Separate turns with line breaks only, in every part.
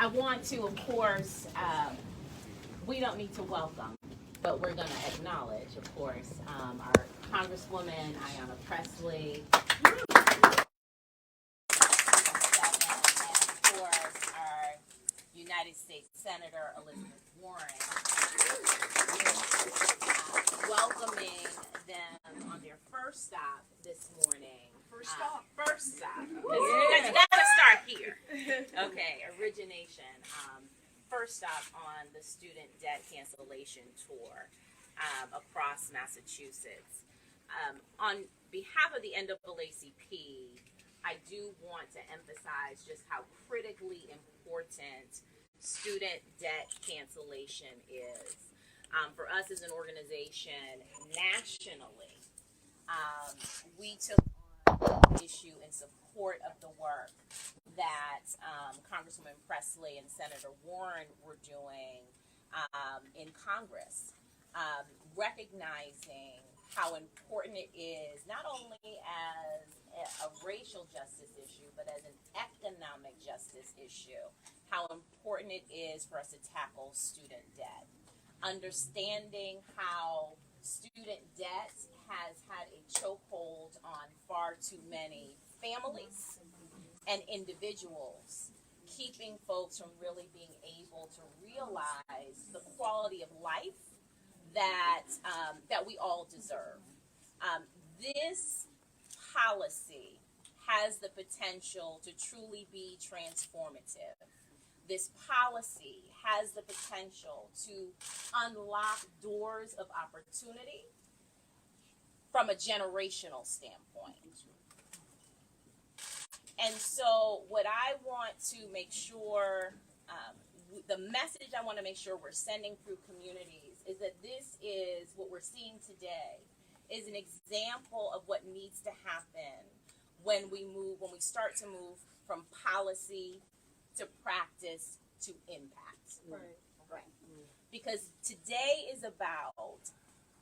I want to, of course, we don't need to welcome, but we're going to acknowledge, of course, our Congresswoman Ayanna Pressley, and of course our United States Senator Elizabeth Warren, welcoming them on their first stop this morning. First stop. Because you got to start here. Okay, origination. First stop on the student debt cancellation tour across Massachusetts. On behalf of the NAACP, I do want to emphasize just how critically important student debt cancellation is. For us as an organization nationally, we took on the issue in support of the work that Congresswoman Pressley and Senator Warren were doing in Congress, recognizing how important it is, not only as a racial justice issue, but as an economic justice issue, how important it is for us to tackle student debt. Understanding how student debt has had a chokehold on far too many families and individuals, keeping folks from really being able to realize the quality of life that we all deserve. This policy has the potential to truly be transformative. This policy has the potential to unlock doors of opportunity from a generational standpoint. And so what I want to make sure, the message I want to make sure we're sending through communities is that this is what we're seeing today is an example of what needs to happen when we start to move from policy to practice to impact. Right. Because today is about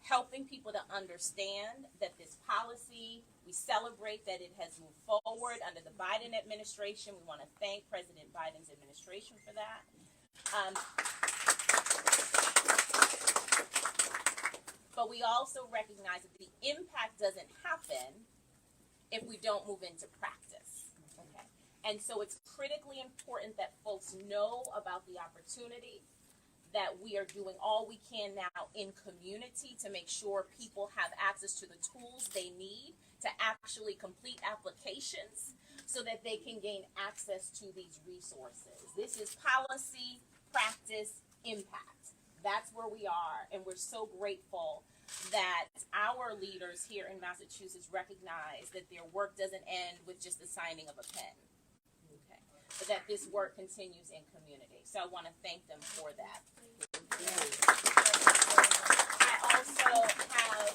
helping people to understand that this policy, we celebrate that it has moved forward under the Biden administration. We want to thank President Biden's administration for that. But we also recognize that the impact doesn't happen if we don't move into practice. Okay. And so it's critically important that folks know about the opportunity, that we are doing all we can now in community to make sure people have access to the tools they need to actually complete applications so that they can gain access to these resources. This is policy, practice, impact. That's where we are, and we're so grateful that our leaders here in Massachusetts recognize that their work doesn't end with just the signing of a pen. Okay. But that this work continues in community. So I want to thank them for that. I also have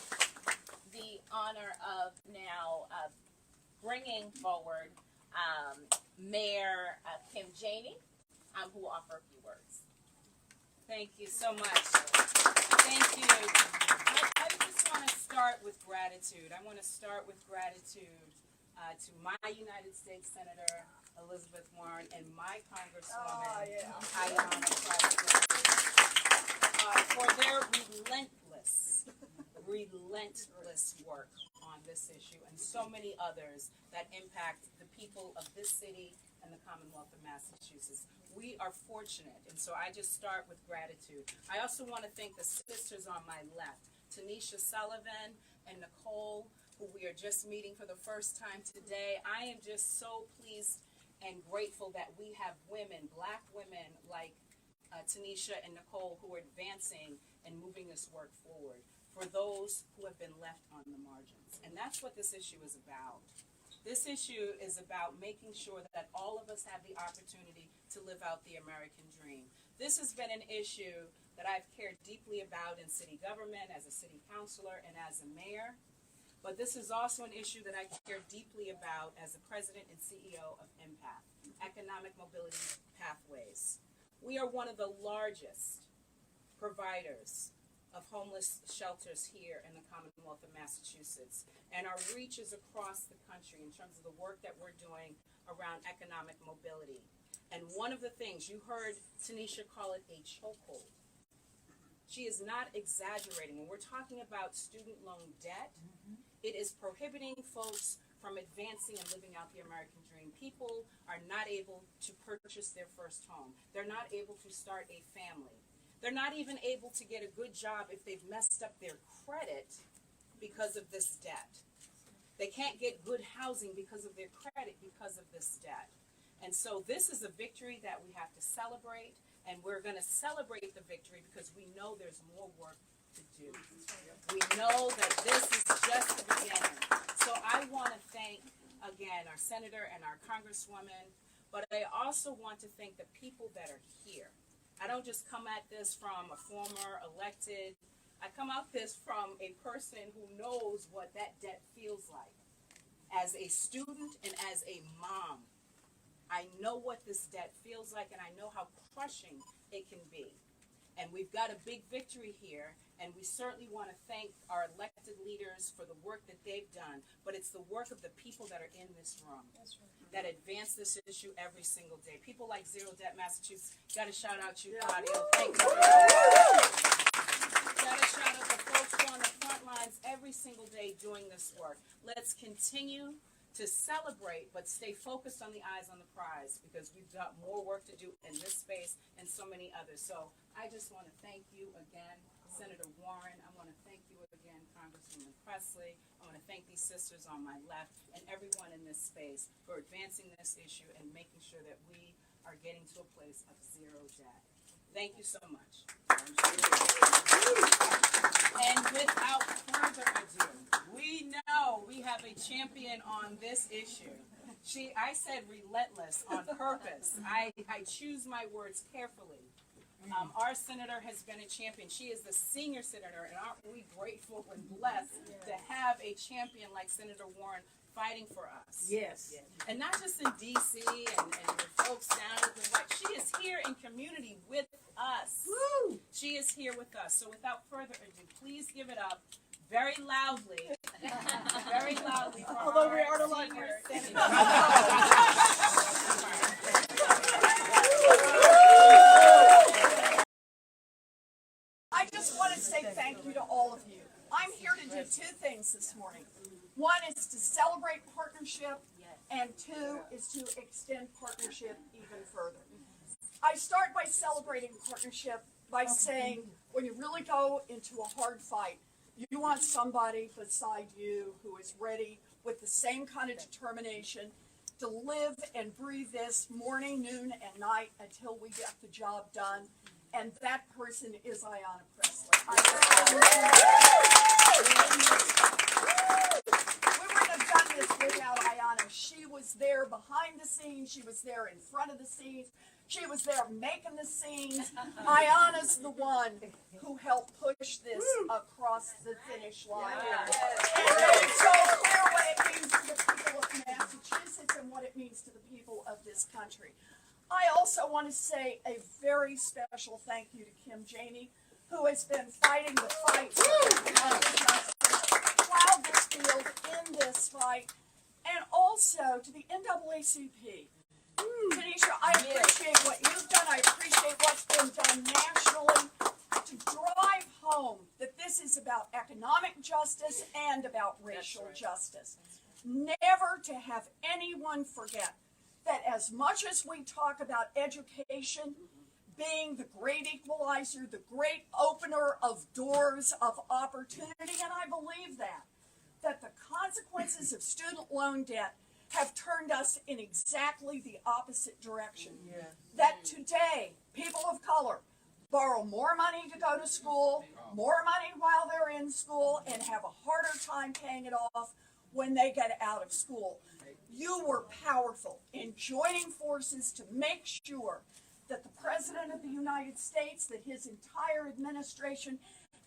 the honor of now bringing forward Mayor Kim Janey, who will offer a few words.
Thank you so much. Thank you. I just want to start with gratitude. I want to start with gratitude to my United States Senator Elizabeth Warren and my Congresswoman Ayanna Pressley for their relentless work on this issue and so many others that impact the people of this city and the Commonwealth of Massachusetts. We are fortunate, and so I just start with gratitude. I also want to thank the sisters on my left, Tanisha Sullivan and Nicole, who we are just meeting for the first time today. I am just so pleased and grateful that we have women, black women like Tanisha and Nicole, who are advancing and moving this work forward for those who have been left on the margins. And that's what this issue is about. This issue is about making sure that all of us have the opportunity to live out the American dream. This has been an issue that I've cared deeply about in city government, as a city councilor, and as a mayor. But this is also an issue that I care deeply about as the president and CEO of Empath, Economic Mobility Pathways. We are one of the largest providers of homeless shelters here in the Commonwealth of Massachusetts, and our reach is across the country in terms of the work that we're doing around economic mobility. And one of the things, you heard Tanisha call it a chokehold. She is not exaggerating. When we're talking about student loan debt, it is prohibiting folks from advancing and living out the American dream. People are not able to purchase their first home. They're not able to start a family. They're not even able to get a good job if they've messed up their credit because of this debt. They can't get good housing because of their credit because of this debt. And so this is a victory that we have to celebrate, and we're going to celebrate the victory because we know there's more work to do. We know that this is just the beginning. So I want to thank, again, our senator and our congresswoman, but I also want to thank the people that are here. I don't just come at this from a former elected, I come at this from a person who knows what that debt feels like. As a student and as a mom, I know what this debt feels like, and I know how crushing it can be. And we've got a big victory here, and we certainly want to thank our elected leaders for the work that they've done, but it's the work of the people that are in this room that advance this issue every single day. People like Zero Debt Massachusetts, got to shout out you, Claudia. Thank you for that. Got to shout out the folks who are on the front lines every single day doing this work. Let's continue to celebrate, but stay focused on the eyes on the prize, because we've got more work to do in this space and so many others. So I just want to thank you again, Senator Warren. I want to thank you again, Congresswoman Pressley. I want to thank these sisters on my left and everyone in this space for advancing this issue and making sure that we are getting to a place of zero debt. Thank you so much. And without further ado, we know we have a champion on this issue. I said relentless on purpose. I choose my words carefully. Our senator has been a champion. She is the senior senator, and aren't we grateful and blessed to have a champion like Senator Warren fighting for us?
Yes.
And not just in D.C. and the folks down at the right. She is here in community with us.
Woo!
She is here with us. So without further ado, please give it up very loudly. Very loudly for
Although we
our
are alive.
senior senator.
I just want to say thank you to all of you. I'm here to do two things this morning. One is to celebrate partnership, and two is to extend partnership even further. I start by celebrating partnership by saying when you really go into a hard fight, you want somebody beside you who is ready with the same kind of determination to live and breathe this morning, noon, and night until we get the job done. And that person is Ayanna Pressley. We wouldn't have done this without Ayanna. She was there behind the scenes. She was there in front of the scenes. She was there making the scenes. Ayanna's the one who helped push this across the finish line. And made it so clear what it means to the people of Massachusetts and what it means to the people of this country. I also want to say a very special thank you to Kim Janey, who has been fighting the fight, plowed this field in this fight, and also to the NAACP. Tanisha, I appreciate what you've done. I appreciate what's been done nationally to drive home that this is about economic justice and about racial justice. Never to have anyone forget that as much as we talk about education being the great equalizer, the great opener of doors of opportunity, and I believe that the consequences of student loan debt have turned us in exactly the opposite direction. That today, people of color borrow more money to go to school, more money while they're in school, and have a harder time paying it off when they get out of school. You were powerful in joining forces to make sure that the President of the United States, that his entire administration,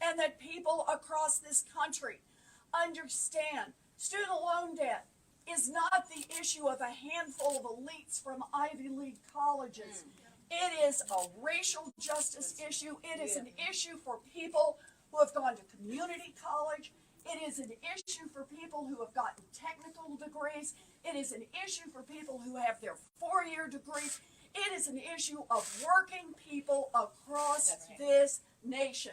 and that people across this country understand student loan debt is not the issue of a handful of elites from Ivy League colleges. It is a racial justice issue. It is an issue for people who have gone to community college. It is an issue for people who have gotten technical degrees. It is an issue for people who have their 4-year degrees. It is an issue of working people across this nation.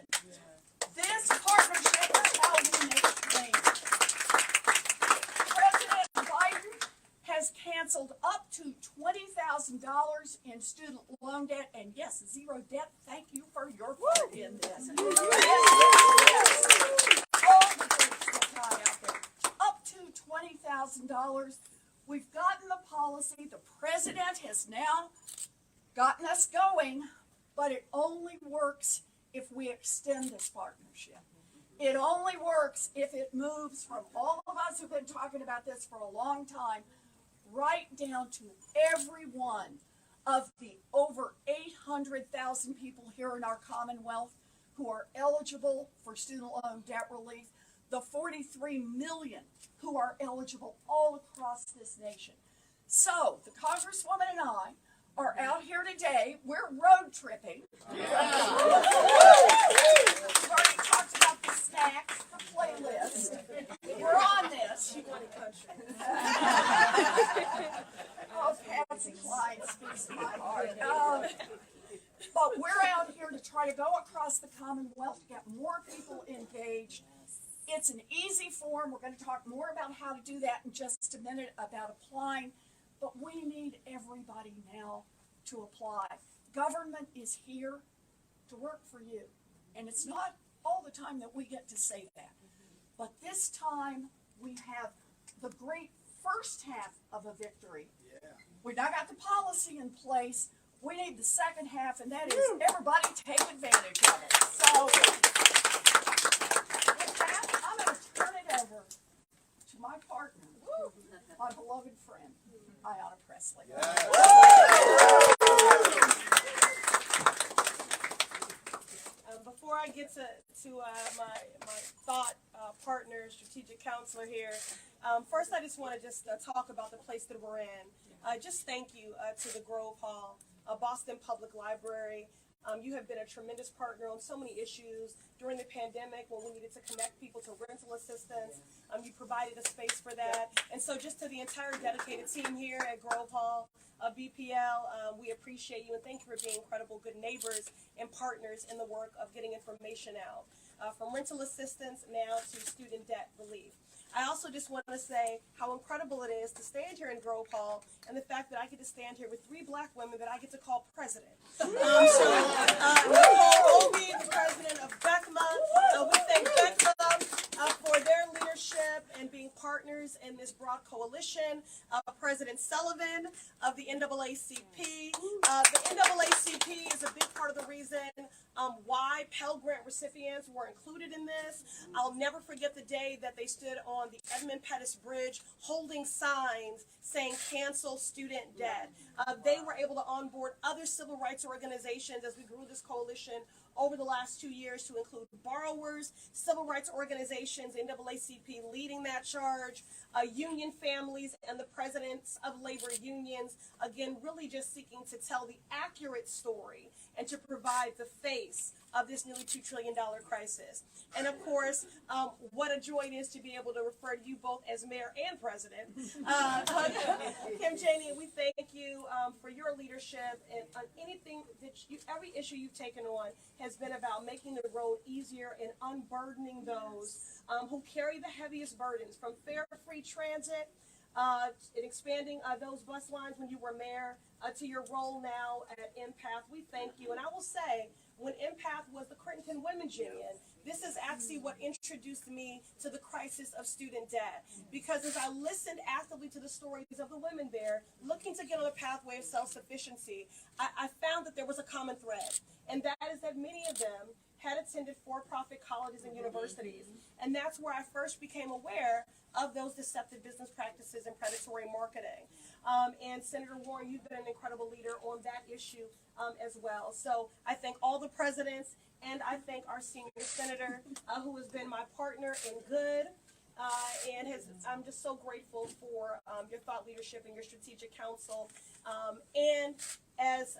This partnership is how we make change. President Biden has canceled up to $20,000 in student loan debt, and yes, zero debt. Thank you for your part in this. All the groups that got out there, up to $20,000. We've gotten the policy. The president has now gotten us going, but it only works if we extend this partnership. It only works if it moves from all of us who've been talking about this for a long time, right down to every one of the over 800,000 people here in our Commonwealth who are eligible for student loan debt relief, the 43 million who are eligible all across this nation. So, the Congresswoman and I are out here today. We're road tripping. We've already talked about the snacks, the playlist. We're on this. Oh, Patsy Cline speaks to my heart. But we're out here to try to go across the Commonwealth to get more people engaged. It's an easy form. We're going to talk more about how to do that in just a minute, about applying. But we need everybody now to apply. Government is here to work for you. And it's not all the time that we get to say that. But this time we have the great first half of a victory. We now got the policy in place. We need the second half, and that is everybody take advantage of it. So with that, I'm going to turn it over to my partner, my beloved friend, Ayanna Pressley.
Before I get to my thought partner, strategic counselor here, first I just want to talk about the place that we're in. Just thank you to the Grove Hall, Boston Public Library. You have been a tremendous partner on so many issues during the pandemic when we needed to connect people to rental assistance. You provided a space for that. And so just to the entire dedicated team here at Grove Hall, BPL, we appreciate you and thank you for being incredible good neighbors and partners in the work of getting information out. From rental assistance now to student debt relief. I also just want to say how incredible it is to stand here in Grove Hall and the fact that I get to stand here with 3 black women that I get to call president. Nicole Obi, the president of BECMA. We thank BECMA for their leadership and being partners in this broad coalition. President Sullivan of the NAACP. The NAACP is a big part of the reason why Pell Grant recipients were included in this. I'll never forget the day that they stood on the Edmund Pettus Bridge holding signs saying cancel student debt. They were able to onboard other civil rights organizations as we grew this coalition over the last 2 years to include borrowers, civil rights organizations, NAACP leading that charge, union families, and the presidents of labor unions, again, really just seeking to tell the accurate story and to provide the face of this nearly $2 trillion crisis. And of course, what a joy it is to be able to refer to you both as mayor and president. Kim Janey, we thank you for your leadership and anything that every issue you've taken on has been about making the road easier and unburdening those who carry the heaviest burdens, from fare-free transit and expanding those bus lines when you were mayor to your role now at Empath. We thank you. And I will say, when Empath was the Crittenton Women's Union, this is actually what introduced me to the crisis of student debt. Because as I listened actively to the stories of the women there, looking to get on a pathway of self-sufficiency, I found that there was a common thread. And that is that many of them had attended for-profit colleges and universities. And that's where I first became aware of those deceptive business practices and predatory marketing. And Senator Warren, you've been an incredible leader on that issue as well. So I thank all the presidents, and I thank our senior senator, who has been my partner in good, and I'm just so grateful for your thought leadership and your strategic counsel. And as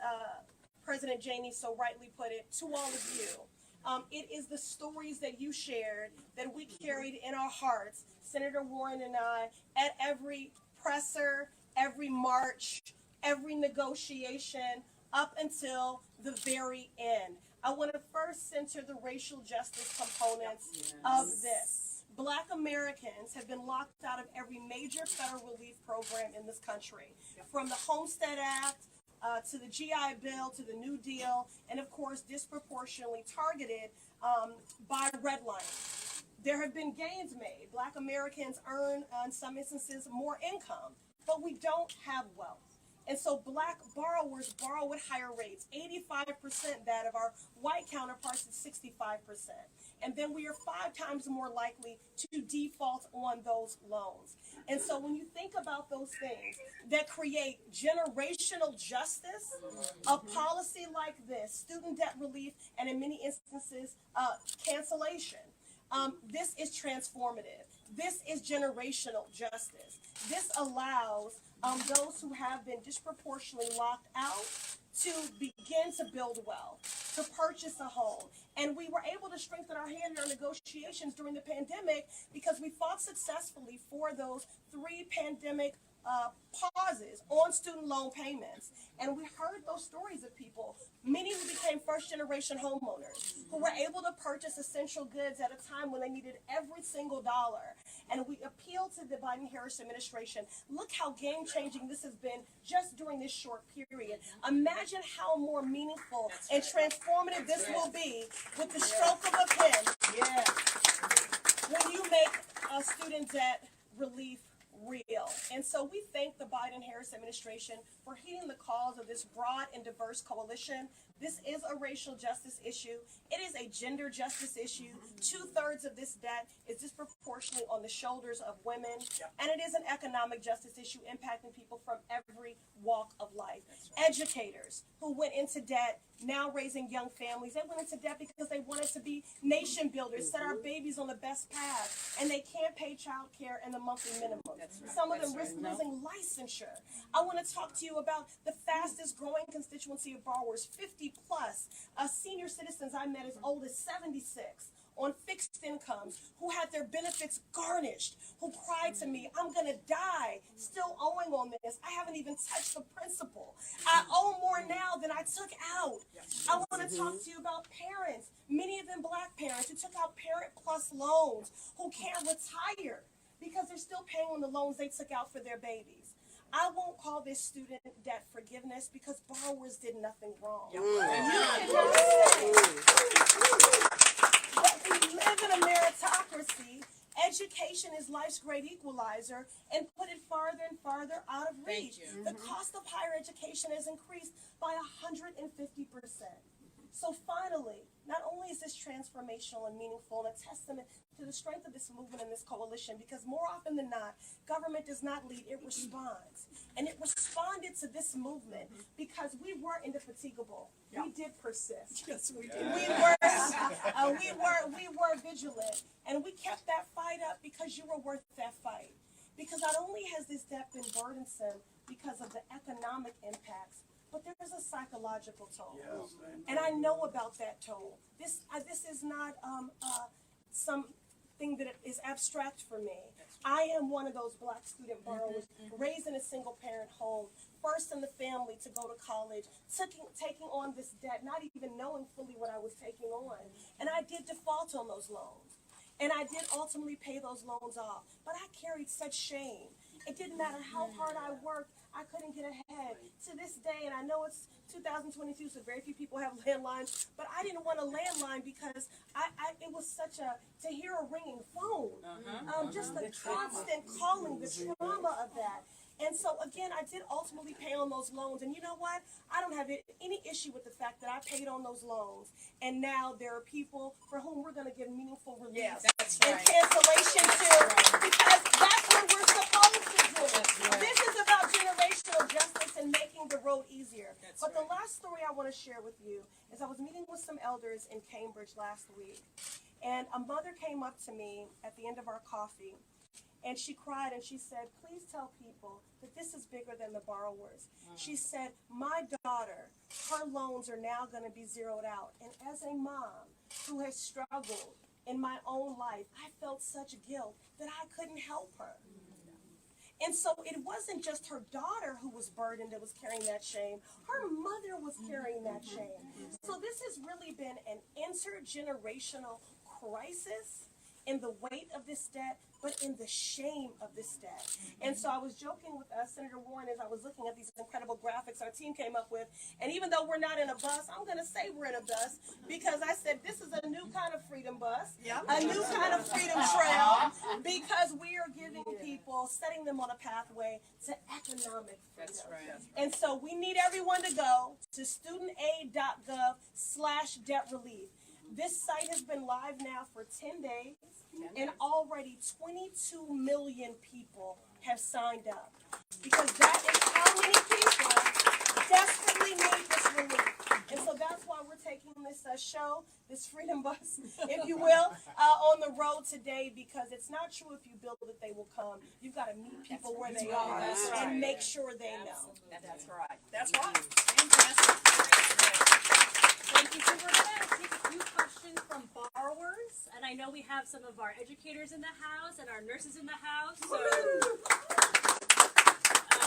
President Janey so rightly put it, to all of you, it is the stories that you shared that we carried in our hearts, Senator Warren and I, at every presser, every march, every negotiation up until the very end. I want to first center the racial justice components of this. Black Americans have been locked out of every major federal relief program in this country, from the Homestead Act to the GI Bill to the New Deal, and of course disproportionately targeted by redlining. There have been gains made. Black Americans earn, in some instances, more income, but we don't have wealth. And so black borrowers borrow at higher rates, 85% that of our white counterparts at 65%. And then we are 5 times more likely to default on those loans. And so when you think about those things that create generational justice, a policy like this, student debt relief, and in many instances, cancellation, this is transformative. This is generational justice. This allows those who have been disproportionately locked out to begin to build wealth, to purchase a home. And we were able to strengthen our hand in our negotiations during the pandemic because we fought successfully for those 3 pandemic pauses on student loan payments. And we heard those stories of people, many who became first-generation homeowners, who were able to purchase essential goods at a time when they needed every single dollar. And we appealed to the Biden-Harris administration. Look how game-changing this has been just during this short period. Imagine how more meaningful and transformative this will be with the stroke of a pen when you make student debt relief real. And so we thank the Biden-Harris administration for heeding the calls of this broad and diverse coalition. This is a racial justice issue. It is a gender justice issue. 2/3 of this debt is disproportionately on the shoulders of women. And it is an economic justice issue impacting people from every walk of life. Educators who went into debt, now raising young families, they went into debt because they wanted to be nation builders, set our babies on the best path, and they can't pay child care and the monthly minimum. Some of them risk losing licensure. I want to talk to you about the fastest growing constituency of borrowers, 50 plus, senior citizens I met as old as 76 on fixed incomes who had their benefits garnished, who cried to me, I'm going to die still owing on this. I haven't even touched the principal. I owe more now than I took out. I want to talk to you about parents, many of them black parents who took out Parent Plus loans, who can't retire because they're still paying on the loans they took out for their babies. I won't call this student debt forgiveness because borrowers did nothing wrong. You cannot say that we live in a meritocracy. Education is life's great equalizer, and put it farther and farther out of reach. The cost of higher education has increased by 150%. So finally, not only is this transformational and meaningful and a testament to the strength of this movement and this coalition, because more often than not, government does not lead, it responds. And it responded to this movement because we were indefatigable. We did persist.
Yes, we did.
We were vigilant, and we kept that fight up because you were worth that fight. Because not only has this debt been burdensome because of the economic impacts, but there is a psychological toll. And I know about that toll. This is not something that is abstract for me. I am one of those black student borrowers raised in a single parent home, first in the family to go to college, taking on this debt, not even knowing fully what I was taking on. And I did default on those loans. And I did ultimately pay those loans off. But I carried such shame. It didn't matter how hard I worked, I couldn't get ahead. To this day, and I know it's 2022, so very few people have landlines, but I didn't want a landline because it was such to hear a ringing phone, just the constant calling, the trauma of that. And so, again, I did ultimately pay on those loans. And you know what? I don't have any issue with the fact that I paid on those loans. And now there are people for whom we're going to give meaningful relief and cancellation to, because that's what we're supposed to do. This is about generational justice and making the road easier. But the last story I want to share with you is I was meeting with some elders in Cambridge last week. And a mother came up to me at the end of our coffee. And she cried and she said, please tell people that this is bigger than the borrowers. She said, my daughter, her loans are now going to be zeroed out. And as a mom who has struggled in my own life, I felt such guilt that I couldn't help her. And so it wasn't just her daughter who was burdened that was carrying that shame. Her mother was carrying that shame. So this has really been an intergenerational crisis in the weight of this debt, but in the shame of this debt. And so I was joking with Senator Warren as I was looking at these incredible graphics our team came up with. And even though we're not in a bus, I'm going to say we're in a bus because I said this is a new kind of freedom bus, a new kind of freedom trail, because we are giving people, setting them on a pathway to economic freedom.
That's right.
And so we need everyone to go to studentaid.gov/debt relief. This site has been live now for 10 days, and already 22 million people have signed up. Because that is how many people desperately need this relief. And so that's why we're taking this show, this freedom bus, if you will, on the road today, because it's not true if you build it, they will come. You've got to meet people where they are and make sure they know.
That's right. That's right. Fantastic.
Thank you. So we're going to take a few questions from borrowers, and I know we have some of our educators in the house and our nurses in the house. So,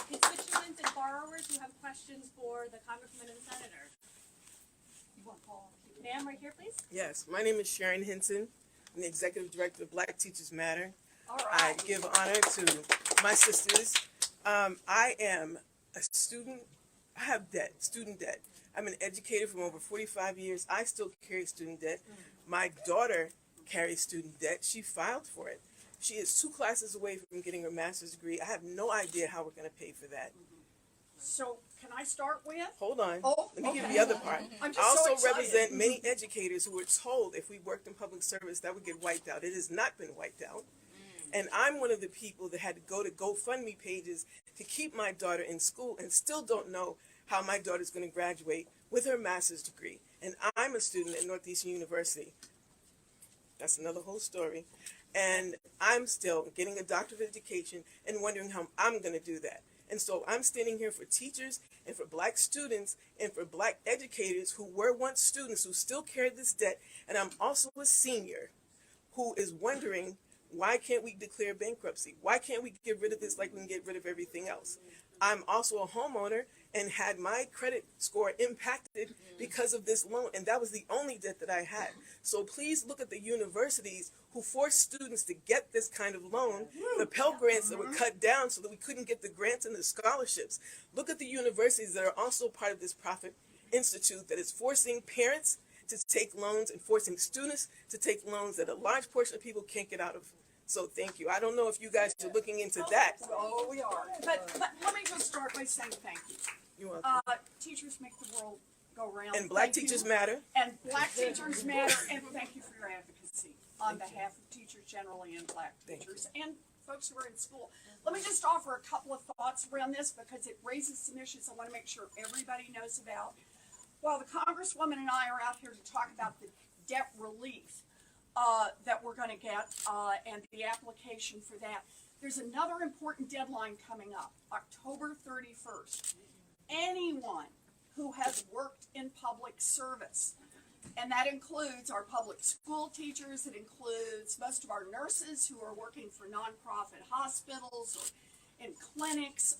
constituents and borrowers who have questions for the Congressman and the Senator. Ma'am, right here, please.
Yes, my name is Sharon Hinton. I'm the Executive Director of Black Teachers Matter.
All right.
I give honor to my sisters. I am a student. I have debt, student debt. I'm an educator for over 45 years. I still carry student debt. My daughter carries student debt. She filed for it. She is 2 classes away from getting her master's degree. I have no idea how we're going to pay for that.
So can I start with?
Hold on.
Oh,
Let me give
okay.
you the other part.
I'm
I
just so
also
excited.
represent many educators who were told if we worked in public service that would get wiped out. It has not been wiped out. And I'm one of the people that had to go to GoFundMe pages to keep my daughter in school and still don't know how my daughter's going to graduate with her master's degree. And I'm a student at Northeastern University. That's another whole story. And I'm still getting a doctorate of education and wondering how I'm going to do that. And so I'm standing here for teachers and for black students and for black educators who were once students who still carry this debt. And I'm also a senior who is wondering, why can't we declare bankruptcy? Why can't we get rid of this like we can get rid of everything else? I'm also a homeowner and had my credit score impacted because of this loan, and that was the only debt that I had. So please look at the universities who forced students to get this kind of loan, the Pell Grants that were cut down so that we couldn't get the grants and the scholarships. Look at the universities that are also part of this profit institute that is forcing parents to take loans and forcing students to take loans that a large portion of people can't get out of. So thank you. I don't know if you guys are looking into that.
Oh, we are. But let me just start by saying thank you.
You're welcome.
Teachers make the world go round.
And Black
Thank you.
Teachers Matter.
And Black Teachers Matter, and thank you for your advocacy on behalf of teachers generally and Black teachers and folks who are in school. Let me just offer a couple of thoughts around this because it raises some issues I want to make sure everybody knows about. While the Congresswoman and I are out here to talk about the debt relief that we're going to get and the application for that, there's another important deadline coming up, October 31st. Anyone who has worked in public service, and that includes our public school teachers, it includes most of our nurses who are working for nonprofit hospitals or in clinics,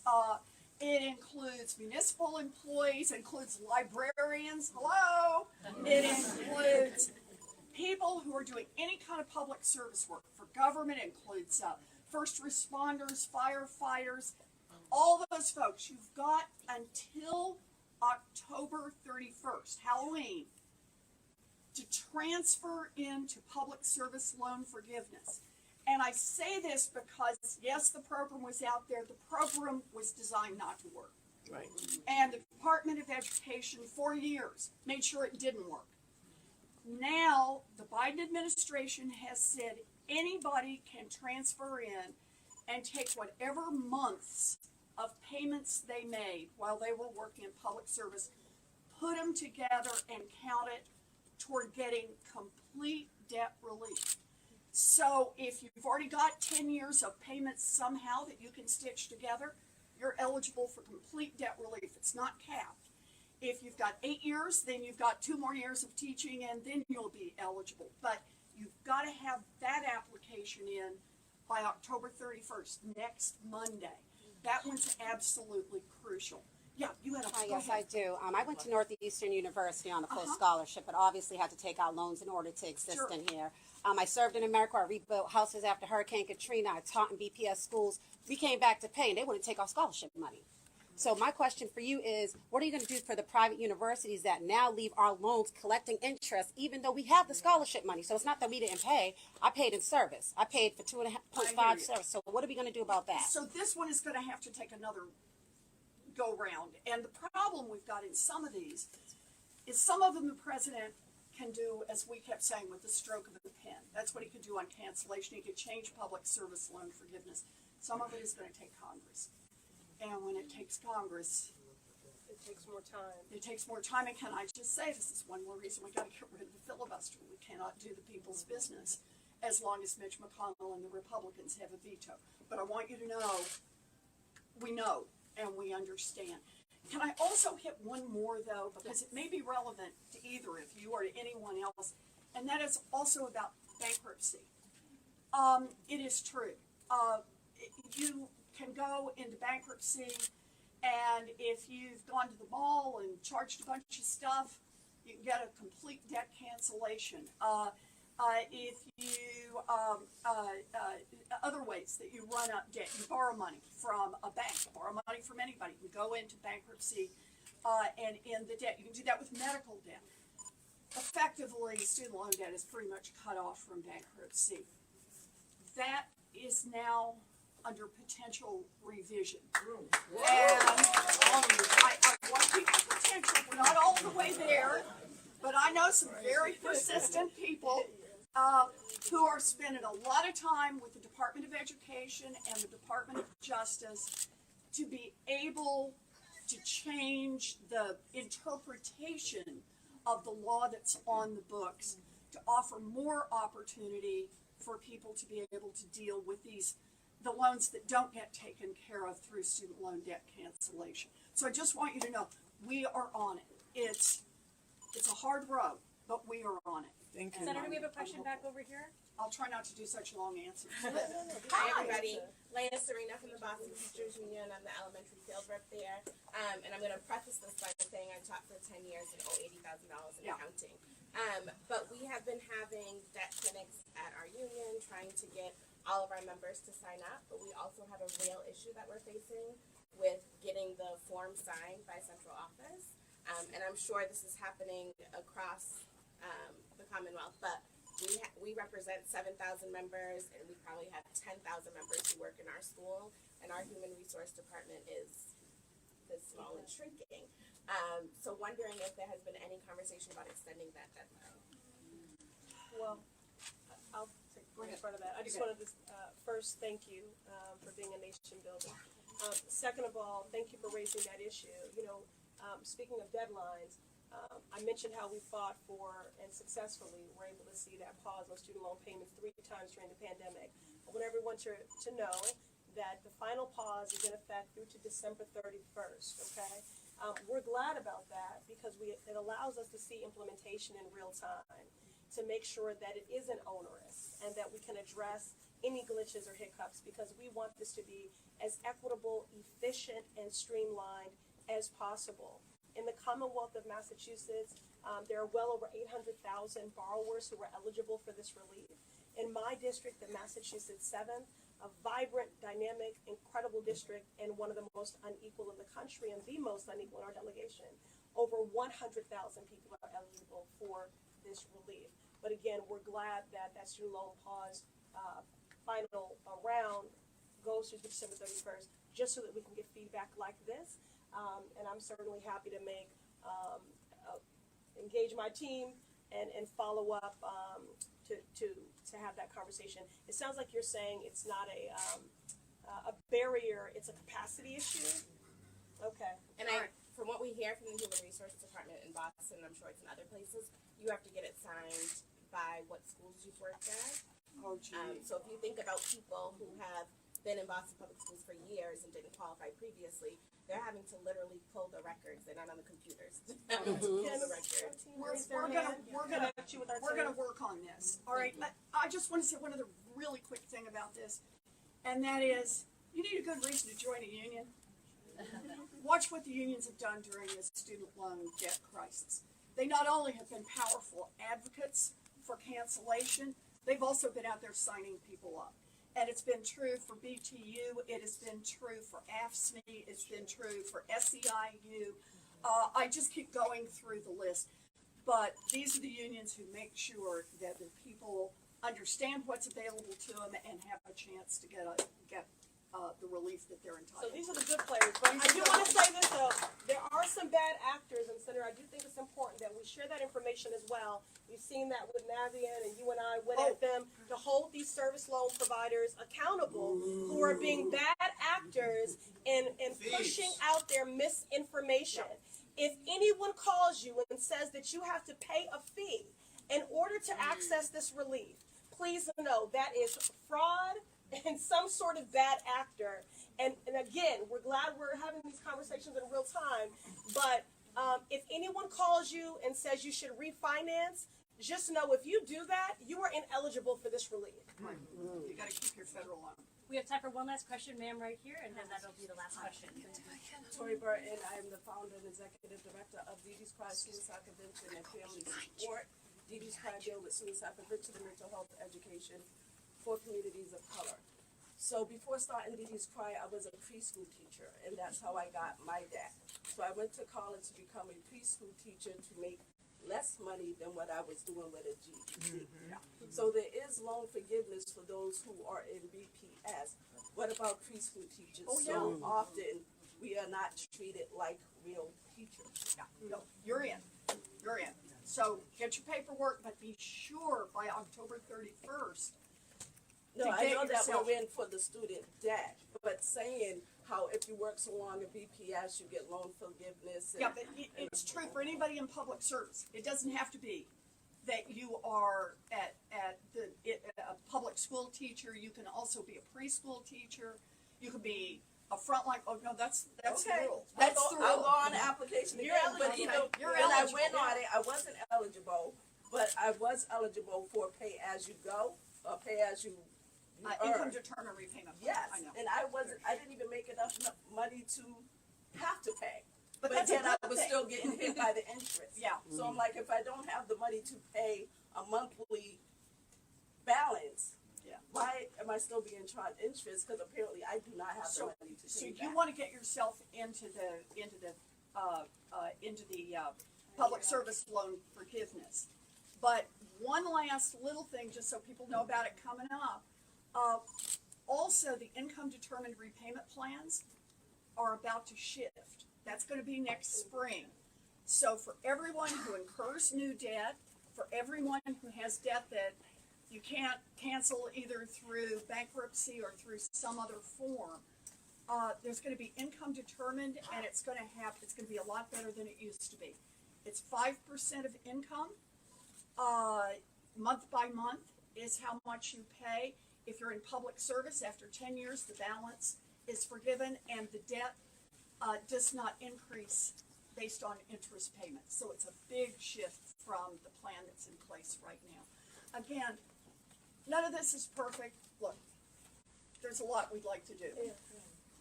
it includes municipal employees, it includes librarians, hello, it includes people who are doing any kind of public service work for government, it includes first responders, firefighters, all those folks. You've got until October 31st, Halloween, to transfer into public service loan forgiveness. And I say this because, yes, the program was out there. The program was designed not to work.
Right.
And the Department of Education, for years, made sure it didn't work. Now, the Biden administration has said anybody can transfer in and take whatever months of payments they made while they were working in public service, put them together and count it toward getting complete debt relief. So if you've already got 10 years of payments somehow that you can stitch together, you're eligible for complete debt relief. It's not capped. If you've got 8 years, then you've got 2 more years of teaching and then you'll be eligible. But you've got to have that application in by October 31st, next Monday. That one's absolutely crucial. Yeah, you had a,
Hi,
go
yes,
ahead.
I do. I went to Northeastern University on a full
Uh-huh.
scholarship, but obviously had to take out loans in order to exist
Sure.
in here. I served in America. I rebuilt houses after Hurricane Katrina. I taught in BPS schools. We came back to pay, and they wouldn't take our scholarship money. So my question for you is, what are you going to do for the private universities that now leave our loans collecting interest, even though we have the scholarship money? So it's not that we didn't pay. I paid in service. I paid for 2.5
you.
service. So what are we going to do about that?
So this one is gonna have to take another go round. And the problem we've got in some of these is some of them the president can do, as we kept saying, with the stroke of the pen. That's what he could do on cancellation. He could change public service loan forgiveness. Some of it is gonna take Congress. And when it takes Congress,
It takes more time.
it takes more time. And can I just say, this is one more reason we gotta get rid of the filibuster. We cannot do the people's business as long as Mitch McConnell and the Republicans have a veto. But I want you to know, we know and we understand. Can I also hit one more though, because it may be relevant to either of you or to anyone else, and that is also about bankruptcy. It is true. You can go into bankruptcy, and if you've gone to the mall and charged a bunch of stuff, you can get a complete debt cancellation. If you, other ways that you run up debt, you borrow money from a bank, borrow money from anybody, you go into bankruptcy, and in the debt, you can do that with medical debt. Effectively, student loan debt is pretty much cut off from bankruptcy. That is now under potential revision. And I want to keep the potential, we're not all the way there, but I know some very persistent people who are spending a lot of time with the Department of Education and the Department of Justice to be able to change the interpretation of the law that's on the books, to offer more opportunity for people to be able to deal with the loans that don't get taken care of through student loan debt cancellation. So I just want you to know, we are on it. It's a hard road, but we are on it.
Thank you.
Senator, we have a question back over here.
I'll try not to do such long answers.
Hi everybody, Leah Serena from the Boston Teachers Union. I'm the elementary field rep there. And I'm going to preface this by saying I taught for 10 years and owe $80,000 in
Yeah.
accounting. But we have been having debt clinics at our union, trying to get all of our members to sign up. But we also have a real issue that we're facing with getting the form signed by central office. And I'm sure this is happening across the Commonwealth, but we represent 7,000 members, and we probably have 10,000 members who work in our school, and our human resource department is small and shrinking. So wondering if there has been any conversation about extending that deadline.
Well, I'll take in front of that. I just wanted to first thank you for being a nation builder. Second of all, thank you for raising that issue. You know, speaking of deadlines, I mentioned how we fought for and successfully were able to see that pause on student loan payments 3 times during the pandemic. I want everyone to know that the final pause is in effect through to December 31st, okay? We're glad about that because it allows us to see implementation in real time to make sure that it isn't onerous and that we can address any glitches or hiccups, because we want this to be as equitable, efficient, and streamlined as possible. In the Commonwealth of Massachusetts, there are well over 800,000 borrowers who are eligible for this relief. In my district, the Massachusetts 7th, a vibrant, dynamic, incredible district, and one of the most unequal in the country and the most unequal in our delegation, over 100,000 people are eligible for this relief. But again, we're glad that that student loan pause final round goes through December 31st, just so that we can get feedback like this. And I'm certainly happy to engage my team and follow up to have that conversation. It sounds like you're saying it's not a barrier, it's a capacity issue. Okay.
And from what we hear from the Human Resources Department in Boston, I'm sure it's in other places, you have to get it signed by what schools you've worked at.
Oh, gee.
So if you think about people who have been in Boston Public Schools for years and didn't qualify previously, they're having to literally pull the records. They're not on the computers. Pull the records.
We're gonna work on this. All right. I just want to say one other really quick thing about this. and that is, you need a good reason to join a union. Watch what the unions have done during this student loan debt crisis. They not only have been powerful advocates for cancellation, they've also been out there signing people up. And it's been true for BTU, it has been true for AFSCME, it's been true for SEIU. I just keep going through the list. But these are the unions who make sure that the people understand what's available to them and have a chance to get the relief that they're
So
entitled to.
these are the good players. But I do want to say this though, there are some bad actors, and Senator, I do think it's important that we share that information as well. You've seen that with Navient, and you and I went at them to hold these service loan providers accountable who are being bad actors and pushing out their misinformation. If anyone calls you and says that you have to pay a fee in order to access this relief, please know that is fraud and some sort of bad actor. And again, we're glad we're having these conversations in real time. But if anyone calls you and says you should refinance, just know if you do that, you are ineligible for this relief.
You gotta keep your federal loan.
We have time for one last question, ma'am, right here, and then that'll be the last question.
Tori Burton, I am the founder and executive director of Dee Dee's Cry Suicide Prevention and Family Support. Dee Dee's Cry deal with suicide prevention and mental health education for communities of color. So before starting Dee Dee's Cry, I was a preschool teacher, and that's how I got my debt. So I went to college to become a preschool teacher to make less money than what I was doing with a GED. So there is loan forgiveness for those who are in BPS. What about preschool teachers? So often we are not treated like real teachers.
No, you're in. You're in. So get your paperwork, but be sure by October 31st.
No,
to
I
get
know that
yourself-
we're in for the student debt, but saying how if you work so long in BPS, you get loan forgiveness. And
Yeah, but it's true for anybody in public service. It doesn't have to be that you are a public school teacher. You can also be a preschool teacher. You could be a frontline. Oh no, that's the
okay,
rule. That's the
I'll
rule.
go on the application
You're
again. But
eligible.
even
You're
when
eligible,
I went
yeah.
on it, I wasn't eligible, but I was eligible for pay as you go or pay as you
Income
earn.
determined repayment plan.
Yes,
I know.
and I didn't even make enough money to have to pay.
But that's a
yet I
good
was
thing.
still getting hit by the interest.
Yeah.
So I'm like, if I don't have the money to pay a monthly balance,
Yeah.
why am I still being charged interest? Because apparently I do not have the
So,
money to
so
pay
you
that.
want to get yourself into the public service loan forgiveness. But one last little thing, just so people know about it coming up. Also, the income determined repayment plans are about to shift. That's going to be next spring. So for everyone who incurs new debt, for everyone who has debt that you can't cancel either through bankruptcy or through some other form, there's going to be income determined, and it's going to be a lot better than it used to be. It's 5% of income, month by month is how much you pay. If you're in public service, after 10 years, the balance is forgiven, and the debt does not increase based on interest payments. So it's a big shift from the plan that's in place right now. Again, none of this is perfect. Look, there's a lot we'd like to do.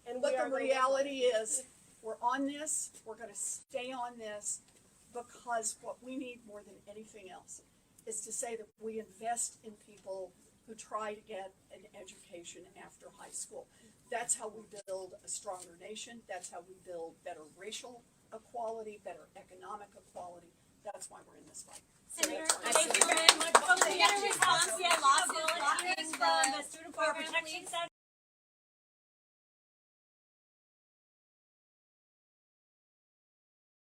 And
But
we are
the
gonna-
reality is, we're on this, we're gonna stay on this, because what we need more than anything else is to say that we invest in people who try to get an education after high school. That's how we build a stronger nation, that's how we build better racial equality, better economic equality. That's why we're in this fight.
Senator, thank you very much. Folks, we got a response, yeah, lawsuit from the Student Protection Center.